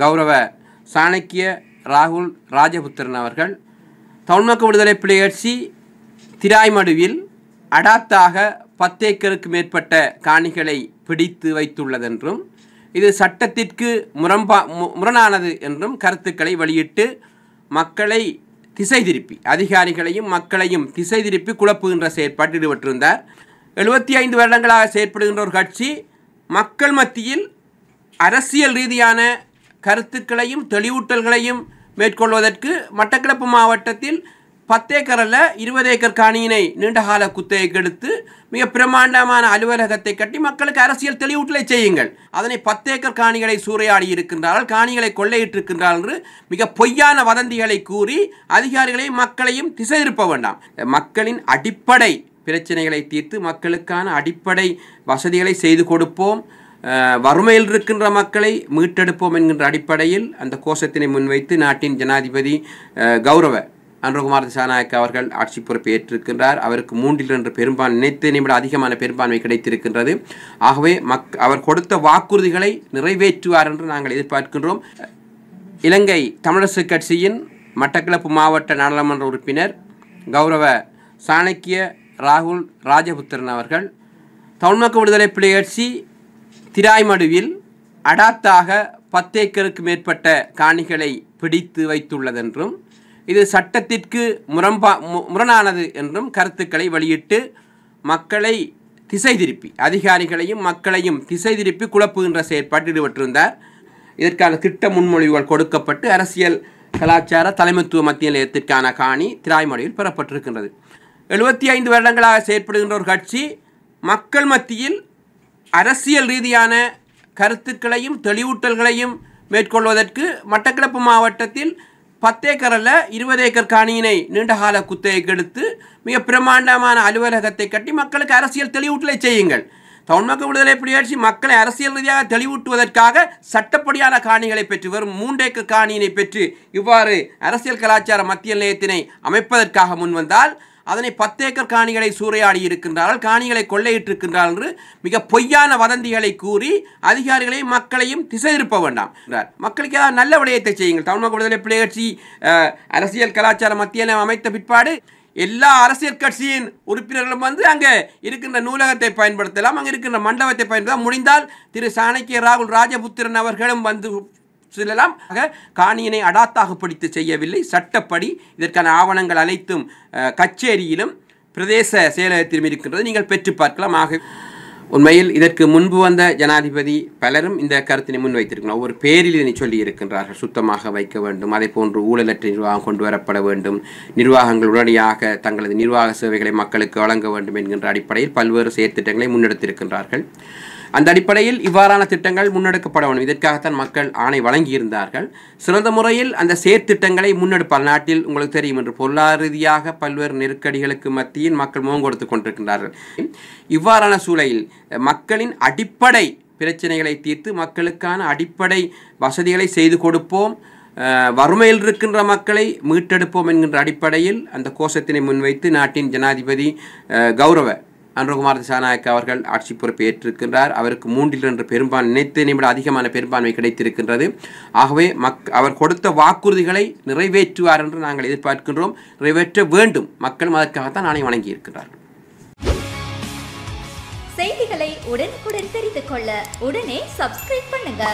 கௌரவ சாணக்கிய ராகுல் ராஜபுத்திரன் அவர்கள் தமிழ் மக்கள் விடுதலை புலிகள் திராய்மடுவில் அடாத்தாக 10 ஏக்கருக்கு மேற்பட்ட காணிகளை பிடித்து வைத்துள்ளதென்றும் இது சட்டத்திற்கு முரணானது என்றும் கருத்துக்களை வெளியிட்டு மக்களை திசை திருப்பி அதிகாரிகளையும் மக்களையும் திசை திருப்பி குழப்புகின்ற செயற்பாட்டில் ஈடுபட்டிருந்தார். 75 வருடங்களாக செயற்படுகின்ற ஒரு கட்சி மக்கள் மத்தியில் அரசியல் ரீதியான கருத்துக்களையும் தெளிவூட்டல்களையும் மேற்கொள்வதற்கு மட்டக்களப்பு மாவட்டத்தில் 10 ஏக்கர் அல்ல 20 ஏக்கர் காணியினை நீண்டகால குத்தகைக்கு எடுத்து மிக பிரமாண்டமான அலுவலகத்தை கட்டி மக்களுக்கு அரசியல் தெளிவூட்டலை செய்யுங்கள். அதனை 10 ஏக்கர் காணிகளை சூறையாடி இருக்கின்றார்கள், காணிகளை கொள்ளையிட்டிருக்கின்றார்கள் என்று மிக பொய்யான வதந்திகளை கூறி அதிகாரிகளையும் மக்களையும் திசை திருப்ப வேண்டாம். மக்களின் அடிப்படை பிரச்சனைகளை தீர்த்து மக்களுக்கான அடிப்படை வசதிகளை செய்து கொடுப்போம், வறுமையில் இருக்கின்ற மக்களை மீட்டெடுப்போம் என்கின்ற அடிப்படையில் அந்த கோஷத்தினை முன்வைத்து நாட்டின் ஜனாதிபதி கௌரவ அனுரகுமார் திசாநாயக்க அவர்கள் ஆட்சி பொறுப்பை ஏற்றிருக்கின்றார். அவருக்கு 3 பெரும்பான்மை நினைத்ததை விட அதிகமான பெரும்பான்மை கிடைத்திருக்கின்றது. ஆகவே அவர் கொடுத்த வாக்குறுதிகளை நிறைவேற்றுவார் என்று நாங்கள் எதிர்பார்க்கின்றோம். இலங்கை தமிழரசு கட்சியின் மட்டக்களப்பு மாவட்ட நாடாளுமன்ற உறுப்பினர் கௌரவ சாணக்கிய ராகுல் ராஜபுத்திரன் அவர்கள் தமிழ் மக்கள் விடுதலை புலிகள் திராய்மடுவில் அடாத்தாக 10 ஏக்கருக்கு மேற்பட்ட காணிகளை பிடித்து வைத்துள்ளதென்றும் இது சட்டத்திற்கு முரணானது என்றும் கருத்துக்களை வெளியிட்டு மக்களை திசை திருப்பி அதிகாரிகளையும் மக்களையும் திசை திருப்பி குழப்புகின்ற செயற்பாட்டில் ஈடுபட்டிருந்தார். இதற்கான திட்ட முன்மொழிவுகள் கொடுக்கப்பட்டு அரசியல் கலாச்சார தலைமைத்துவ மத்திய நிலையத்திற்கான காணி திராய்மடுவில் பெறப்பட்டிருக்கின்றது. 75 வருடங்களாக செயற்படுகின்ற ஒரு கட்சி மக்கள் மத்தியில் அரசியல் ரீதியான கருத்துக்களையும் தெளிவூட்டல்களையும் மேற்கொள்வதற்கு மட்டக்களப்பு மாவட்டத்தில் 10 ஏக்கர் அல்ல 20 ஏக்கர் காணியினை நீண்டகால குத்தகைக்கு எடுத்து மிக பிரமாண்டமான அலுவலகத்தை கட்டி மக்களுக்கு அரசியல் தெளிவூட்டலை செய்யுங்கள். தமிழ் மக்கள் விடுதலை புலிகள் மக்களை அரசியல் ரீதியாக தெளிவூட்டுவதற்காக சட்டப்படியான காணிகளை பெற்று வெறும் 3 ஏக்கர் காணியினை பெற்று இவ்வாறு அரசியல் கலாச்சார மத்திய நிலையத்தினை அமைப்பதற்காக முன்வந்தால் அதனை 10 ஏக்கர் காணிகளை சூறையாடி இருக்கின்றார்கள், காணிகளை கொள்ளையிட்டிருக்கின்றார்கள் என்று மிக பொய்யான வதந்திகளை கூறி அதிகாரிகளையும் மக்களையும் திசை திருப்ப வேண்டாம். மக்களுக்கு ஏதாவது நல்ல விடயத்தை செய்யுங்கள். தமிழ் மக்கள் விடுதலை புலிகள் அரசியல் கலாச்சார மத்திய நிலையம் அமைத்த பிற்பாடு எல்லா அரசியல் கட்சியின் உறுப்பினர்களும் வந்து அங்கே இருக்கின்ற நூலகத்தை பயன்படுத்தலாம், அங்கே இருக்கின்ற மண்டபத்தை பயன்படுத்தலாம். முடிந்தால் திரு சாணக்கிய ராகுல் ராஜபுத்திரன் அவர்களும் வந்து செல்லலாம். காணியினை அடாத்தாக பிடித்து செய்யவில்லை, சட்டப்படி இதற்கான ஆவணங்கள் அனைத்தும் கச்சேரியிலும் பிரதேச செயலகத்திலும் இருக்கின்றது, நீங்கள் பெற்று பார்க்கலாம். ஆக உண்மையில் இதற்கு முன்பு வந்த ஜனாதிபதி பலரும் இந்த கருத்தினை முன்வைத்திருக்கிறார். ஒவ்வொரு பேரில் இதனை சொல்லி இருக்கின்றார்கள். சுத்தமாக வைக்க வேண்டும், அதே போன்று ஊழலற்ற நிர்வாகம் கொண்டு வரப்பட வேண்டும், நிர்வாகங்கள் உடனடியாக தங்களது நிர்வாக சேவைகளை மக்களுக்கு வழங்க வேண்டும் என்கின்ற அடிப்படையில் பல்வேறு செயற்திட்டங்களை முன்னெடுத்திருக்கின்றார்கள். அந்த அடிப்படையில் இவ்வாறான திட்டங்கள் முன்னெடுக்கப்பட வேண்டும். இதற்காகத்தான் மக்கள் ஆணை வழங்கியிருந்தார்கள். சிறந்த முறையில் அந்த செயற்திட்டங்களை முன்னெடுப்பார். நாட்டில் உங்களுக்கு தெரியும் என்று பொருளாதார ரீதியாக பல்வேறு நெருக்கடிகளுக்கு மத்தியில் மக்கள் முகம் கொடுத்து கொண்டிருக்கின்றார்கள். இவ்வாறான சூழலில் மக்களின் அடிப்படை பிரச்சனைகளை தீர்த்து மக்களுக்கான அடிப்படை வசதிகளை செய்து கொடுப்போம், வறுமையில் இருக்கின்ற மக்களை மீட்டெடுப்போம் என்கின்ற அடிப்படையில் அந்த கோஷத்தினை முன்வைத்து நாட்டின் ஜனாதிபதி கௌரவ அனுரகுமார் திசாநாயக்க அவர்கள் ஆட்சி பொறுப்பை ஏற்றிருக்கின்றார். அவருக்கு 3 பெரும்பான்மை நினைத்ததை விட அதிகமான பெரும்பான்மை கிடைத்திருக்கின்றது. ஆகவே அவர் கொடுத்த வாக்குறுதிகளை நிறைவேற்றுவார் என்று நாங்கள் எதிர்பார்க்கின்றோம், நிறைவேற்ற வேண்டும். மக்களும் அதற்காகத்தான் ஆணை வழங்கியிருக்கிறார்கள். செய்திகளை உடனுக்குடன் தெரிந்து கொள்ள உடனே சப்ஸ்கிரைப் பண்ணுங்க.